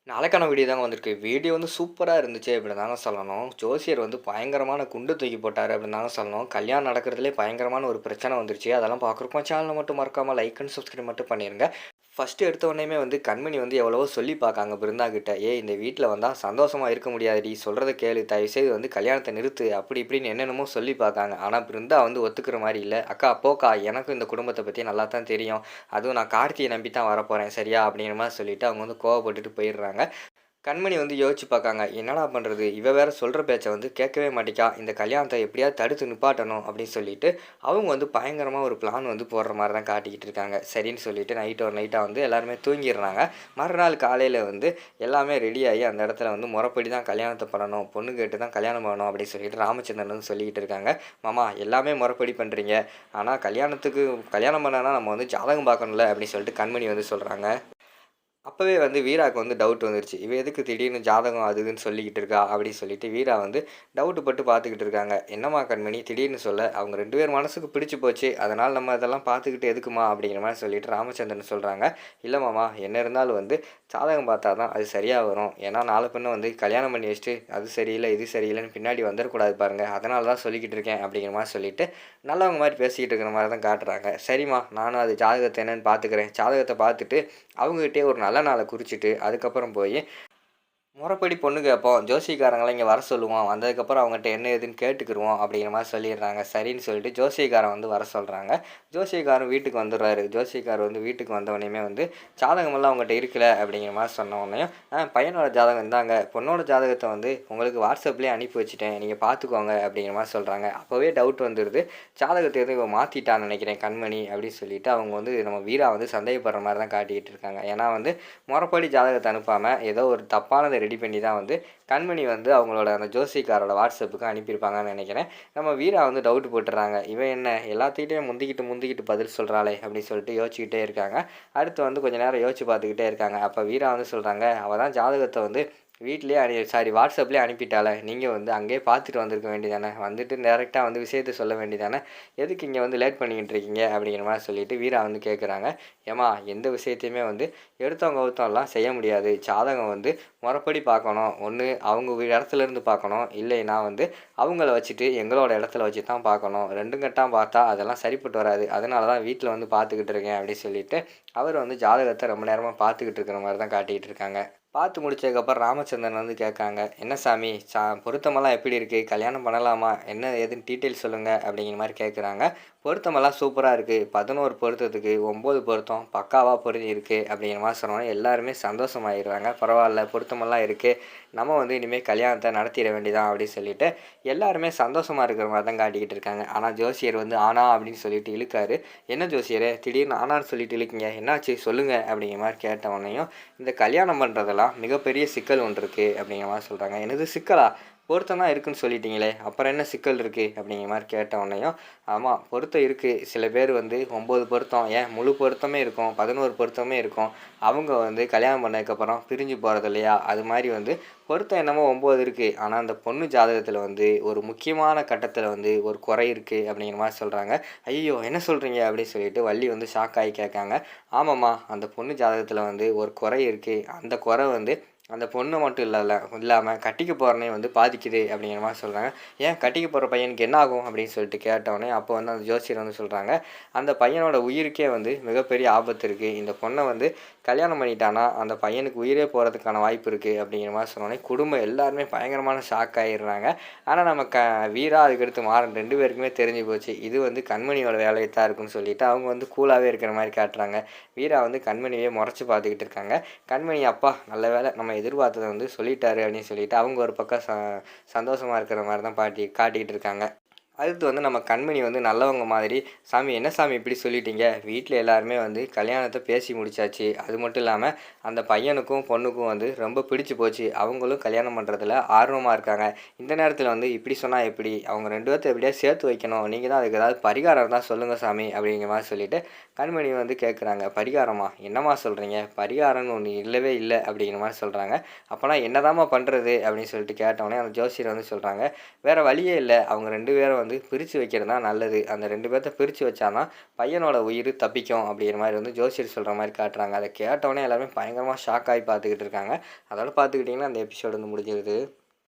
நாளைக்கான வீடியோ தாங்க வந்திருக்கு. வீடியோ வந்து சூப்பரா இருந்துச்சு அப்படின்னு தாங்க சொல்லணும். ஜோசியர் வந்து பயங்கரமான குண்டு தூக்கி போட்டாரு அப்படின்னு தாங்க சொல்லணும். கல்யாணம் நடக்கிறதுலே பயங்கரமான ஒரு பிரச்சனை வந்துருச்சு. அதெல்லாம் பார்க்குறப்போ சேனலை மட்டும் மறக்காம லைக் அண்ட் சப்ஸ்கிரைப் மட்டும் பண்ணிருங்க. ஃபர்ஸ்ட்டு எடுத்த உடனேயுமே வந்து கண்மணி வந்து எவ்வளவோ சொல்லி பார்க்காங்க பிருந்தா கிட்ட. "ஏய் இந்த வீட்ல வந்தா சந்தோஷமா இருக்க முடியாதுடி. சொல்றத கேளு. தயவுசெய்து வந்து கல்யாணத்த நிறுத்து." அப்படி இப்படின்னு என்னென்னமோ சொல்லி பார்க்காங்க. ஆனா பிருந்தா வந்து ஒத்துக்கிற மாரி இல்ல. "அக்கா போக்கா, எனக்கும் இந்த குடும்பத்த பத்தி நல்லா தான் தெரியும். அதுவும் நான் கார்த்திய நம்பி தான் வரப்போறேன். சரியா?" அப்படிங்கிற மாரி சொல்லிட்டு அவங்க வந்து கோவப்பட்டுட்டு போயிடுறாங்க. கண்மணி வந்து யோசிச்சு பார்க்காங்க. என்னடா பண்றது? இவ வேற சொல்ற பேச்ச வந்து கேட்கவே மாட்டிக்கா. இந்த கல்யாணத்த எப்படியாவது தடுத்து நிப்பாட்டணும் அப்படின்னு சொல்லிட்டு, அவங்க வந்து பயங்கரமா ஒரு பிளான் வந்து போடுற மாரி தான் காட்டிக்கிட்டு இருக்காங்க. சரின்னு சொல்லிட்டு நைட் ஒரு நைட்டா வந்து எல்லாருமே தூங்கிடுறாங்க. மறுநாள் காலையில வந்து எல்லாமே ரெடியாகி அந்த இடத்துல வந்து முறைப்படி தான் கல்யாணத்த பண்ணணும். பொண்ணு கேட்டு தான் கல்யாணம் பண்ணணும் அப்படின்னு சொல்லிட்டு ராமச்சந்திரன் வந்து சொல்லிக்கிட்டு இருக்காங்க. மாமா எல்லாமே முறைப்படி பண்றீங்க. ஆனா கல்யாணத்துக்கு கல்யாணம் பண்ணனா நம்ம வந்து ஜாதகம் பார்க்கணும்ல அப்படின்னு சொல்லிட்டு கண்மணி வந்து சொல்றாங்க. அப்பவே வந்து வீராவுக்கு வந்து டவுட் வந்துருச்சு. இவ எதுக்கு திடீர்னு ஜாதகம் அது இதுன்னு சொல்லிக்கிட்டு இருக்கா? அப்படின்னு சொல்லிட்டு வீரா வந்து டவுட்டு பட்டு பார்த்துக்கிட்டு இருக்காங்க. என்னம்மா கண்மணி திடீர்னு சொல்ல? அவங்க 2 பேர் மனசுக்கு பிடிச்சு போச்சு. அதனால நம்ம அதெல்லாம் பார்த்துக்கிட்டு எதுக்குமா? அப்படிங்கிற மாரி சொல்லிட்டு ராமச்சந்திரன் சொல்றாங்க. இல்ல மாமா என்ன இருந்தாலும் வந்து ஜாதகம் பார்த்தா தான் அது சரியா வரும். ஏன்னா நாள பின்ன வந்து கல்யாணம் பண்ணி வச்சுட்டு அது சரியில்ல, இது சரியில்லன்னு பின்னாடி வந்துறக்கூடாது பாருங்க. அதனால தான் சொல்லிக்கிட்டு இருக்கேன் அப்படிங்கிற மாரி சொல்லிட்டு நல்லவங்க மாரி பேசிக்கிட்டு இருக்கிற மாரி தான் காட்டுறாங்க. சரிம்மா நானும் அது ஜாதகத்த என்னன்னு பார்த்துக்கிறேன். ஜாதகத்த பார்த்துட்டு அவங்ககிட்டயே ஒரு நல்ல நாள குறிச்சுட்டு, அதுக்கப்புறம் போயி முறைப்படி பொண்ணு கேட்போம். ஜோசியக்காரங்கள இங்க வர சொல்லுவோம். வந்ததுக்கப்புறம் அவங்கட்ட என்ன ஏதுன்னு கேட்டுக்கிருவோம் அப்படிங்கிற மாரி சொல்லிடுறாங்க. சரின்னு சொல்லிட்டு ஜோசியக்காரன் வந்து வர சொல்றாங்க. ஜோசியக்காரன் வீட்டுக்கு வந்துடுறாரு. ஜோசியக்காரர் வந்து வீட்டுக்கு வந்தவனையுமே வந்து ஜாதகமெல்லாம் உங்கள்ட்ட இருக்குல்ல அப்படிங்கிற மாரி சொன்ன உடனேயும், பையனோட ஜாதகம் இந்தாங்க. பொண்ணோட ஜாதகத்த வந்து உங்களுக்கு வாட்ஸ்அப்லேயே அனுப்பி வச்சுட்டேன். நீங்க பார்த்துக்கோங்க அப்படிங்கிற மாரி சொல்றாங்க. அப்பவே டவுட் வந்துருது. ஜாதகத்த எதுவும் இவ மாத்திட்டான்னு நினைக்கிறேன் கண்மணி அப்படின்னு சொல்லிட்டு அவங்க வந்து நம்ம வீரா வந்து சந்தேகப்படுற மாரி தான் காட்டிக்கிட்டு இருக்காங்க. ஏன்னா வந்து முறைப்படி ஜாதகத்த அனுப்பாம ஏதோ ஒரு தப்பானத ரெடி பண்ணி தான் வந்து கண்மணி வந்து அவங்களோட அந்த ஜோசியக்காரோட வாட்ஸ்அப்புக்கு அனுப்பியிருப்பாங்கன்னு நினைக்கிறேன். நம்ம வீரா வந்து டவுட் போட்டுறாங்க. இவன் என்ன எல்லாத்துக்கிட்டையும் முந்திக்கிட்டு முந்திக்கிட்டு பதில் சொல்கிறாளே அப்படின்னு சொல்லிட்டு யோசிச்சுக்கிட்டே இருக்காங்க. அடுத்து வந்து கொஞ்ச நேரம் யோசிச்சு பார்த்துக்கிட்டே இருக்காங்க. அப்போ வீரா வந்து சொல்கிறாங்க, அவள் தான் ஜாதகத்தை வந்து வீட்லேயே சாரி வாட்ஸ்அப்லேயே அனுப்பிட்டால. நீங்கள் வந்து அங்கேயே பார்த்துட்டு வந்திருக்க வேண்டியதானே, வந்துட்டு டேரெக்டாக வந்து விஷயத்த சொல்ல வேண்டியதானே, எதுக்கு இங்கே வந்து லேட் பண்ணிக்கிட்டு இருக்கீங்க அப்படிங்கிற மாதிரி சொல்லிட்டு வீரா வந்து கேட்குறாங்க. ஏம்மா எந்த விஷயத்தையுமே வந்து எடுத்தவங்க கவுத்தம்லாம் செய்ய முடியாது. ஜாதகம் வந்து முறைப்படி பார்க்கணும். ஒன்று அவங்க இடத்துல இருந்து பார்க்கணும். இல்லைன்னா வந்து அவங்கள வச்சுட்டு எங்களோட இடத்துல வச்சு தான் பார்க்கணும். 2ம் கட்டாக பார்த்தா அதெல்லாம் சரிப்பட்டு வராது. அதனால தான் வீட்டில் வந்து பார்த்துக்கிட்டு இருக்கேன் அப்படின்னு சொல்லிட்டு அவர் வந்து ஜாதகத்தை ரொம்ப நேரமாக பார்த்துக்கிட்டு இருக்கிற மாதிரி தான் காட்டிக்கிட்டு இருக்காங்க. பார்த்து முடிச்சதுக்கப்புறம் ராமச்சந்திரன் வந்து கேட்காங்க. என்ன சாமி பொருத்தமெல்லாம் எப்படி இருக்குது? கல்யாணம் பண்ணலாமா? என்ன ஏதுன்னு டீட்டெயில் சொல்லுங்கள் அப்படிங்கிற மாதிரி கேட்குறாங்க. பொருத்தமெல்லாம் சூப்பராக இருக்குது. 11 பொருத்தத்துக்கு 9 பொருத்தம் பக்காவாக பொருந்திருக்கு அப்படிங்கிற மாதிரி சொன்னோன்னே எல்லாருமே சந்தோஷமாயிடுறாங்க. பரவாயில்ல பொருத்தமெல்லாம் இருக்குது. நம்ம வந்து இனிமேல் கல்யாணத்தை நடத்திட வேண்டியதான் அப்படின்னு சொல்லிட்டு எல்லாருமே சந்தோஷமாக இருக்கிற மாதிரி தான் காட்டிக்கிட்டு இருக்காங்க. ஆனால் ஜோசியர் வந்து ஆனா அப்படின்னு சொல்லிட்டு இழுக்காரு. என்ன ஜோசியரே திடீர்னு ஆனான்னு சொல்லிட்டு இழுக்கீங்க, என்னாச்சு சொல்லுங்கள் அப்படிங்கிற மாதிரி கேட்ட உடனேயும் இந்த கல்யாணம் பண்ணுறதெல்லாம் மிகப்பெரிய சிக்கல் ஒன்று இருக்குது அப்படிங்கிற மாதிரி சொல்கிறாங்க. என்னது சிக்கலா? பொருத்தம் தான் இருக்குன்னு சொல்லிட்டீங்களே, அப்புறம் என்ன சிக்கல் இருக்குது அப்படிங்கிற மாதிரி கேட்ட உடனேயும் ஆமாம் பொருத்தம் இருக்குது. சில பேர் வந்து 9 பொருத்தம் ஏன் முழு பொருத்தமே இருக்கும், 11 பொருத்தமே இருக்கும். அவங்க வந்து கல்யாணம் பண்ணதுக்கப்புறம் பிரிஞ்சு போகிறது இல்லையா, அது மாதிரி வந்து பொருத்தம் என்னமோ 9 இருக்குது. ஆனால் அந்த பொண்ணு ஜாதகத்தில் வந்து ஒரு முக்கியமான கட்டத்தில் வந்து ஒரு குறை இருக்குது அப்படிங்கிற மாதிரி சொல்கிறாங்க. ஐயோ என்ன சொல்கிறீங்க அப்படின்னு சொல்லிட்டு வள்ளி வந்து ஷாக் ஆகி கேட்காங்க. ஆமாம்மா அந்த பொண்ணு ஜாதகத்தில் வந்து ஒரு குறை இருக்குது. அந்த குறை வந்து அந்த பொண்ணு மட்டும் இல்லாமல் கட்டிக்க போகிறனே வந்து பாதிக்குது அப்படிங்கிற மாதிரி சொல்கிறாங்க. ஏன் கட்டிக்க போகிற பையனுக்கு என்ன ஆகும் அப்படின்னு சொல்லிட்டு கேட்டவுடனே அப்போ வந்து அந்த ஜோசியர் வந்து சொல்கிறாங்க, அந்த பையனோட உயிருக்கே வந்து மிகப்பெரிய ஆபத்து இருக்குது. இந்த பொண்ணை வந்து கல்யாணம் பண்ணிட்டானா அந்த பையனுக்கு உயிரே போகிறதுக்கான வாய்ப்பு இருக்குது அப்படிங்கிற மாதிரி சொன்னோடனே குடும்பம் எல்லாருமே பயங்கரமான ஷாக் ஆகிடுறாங்க. ஆனால் நம்ம வீரா அதுக்கடுத்து மாறன் 2 பேருக்குமே தெரிஞ்சு போச்சு. இது வந்து கண்மணியோட வேலையை தான் இருக்குன்னு சொல்லிட்டு அவங்க வந்து கூலாகவே இருக்கிற மாதிரி காட்டுறாங்க. வீரா வந்து கண்மணியே முறைச்சி பார்த்துக்கிட்டு இருக்காங்க. கண்மணி அப்பா நல்ல வேலை நம்ம எதிர்பார்த்ததை வந்து சொல்லிட்டாரு அப்படின்னு சொல்லிட்டு அவங்க ஒரு பக்கம் சந்தோஷமாக இருக்கிற மாதிரி தான் காட்டிக்கிட்டு இருக்காங்க. அடுத்து வந்து நம்ம கண்மணி வந்து நல்லவங்க மாதிரி, சாமி என்ன சாமி இப்படி சொல்லிட்டீங்க? வீட்டில் எல்லாருமே வந்து கல்யாணத்தை பேசி முடிச்சாச்சு. அது மட்டும் இல்லாமல் அந்த பையனுக்கும் பொண்ணுக்கும் வந்து ரொம்ப பிடிச்சி போச்சு. அவங்களும் கல்யாணம் பண்ணுறதுல ஆர்வமாக இருக்காங்க. இந்த நேரத்தில் வந்து இப்படி சொன்னால் எப்படி? அவங்க 2 பேர்த்த எப்படியா சேர்த்து வைக்கணும். நீங்கள் தான் அதுக்கு ஏதாவது பரிகாரம் இருந்தால் சொல்லுங்கள் சாமி அப்படிங்கிற மாதிரி சொல்லிட்டு கண்மணி வந்து கேட்குறாங்க. பரிகாரமா? என்னம்மா சொல்கிறீங்க? பரிகாரம்னு ஒன்று இல்லவே இல்லை அப்படிங்கிற மாதிரி சொல்கிறாங்க. அப்போனா என்னதாம்மா பண்ணுறது அப்படின்னு சொல்லிட்டு கேட்டவுடனே அந்த ஜோசியர் வந்து சொல்கிறாங்க, வேறு வழியே இல்லை. அவங்க 2 பேரும் வந்து வந்து பிரித்து வைக்கிறது தான் நல்லது. அந்த 2 பேர்த்த பிரித்து வச்சா தான் பையனோட உயிர் தப்பிக்கும் அப்படிங்கிற மாதிரி வந்து ஜோசியர் சொல்கிற மாதிரி காட்டுறாங்க. அதை கேட்டோடனே எல்லாருமே பயங்கரமாக ஷாக் ஆகி பார்த்துக்கிட்டு இருக்காங்க. அதோட பார்த்துக்கிட்டிங்கன்னா அந்த எபிசோடு வந்து முடிஞ்சிருது.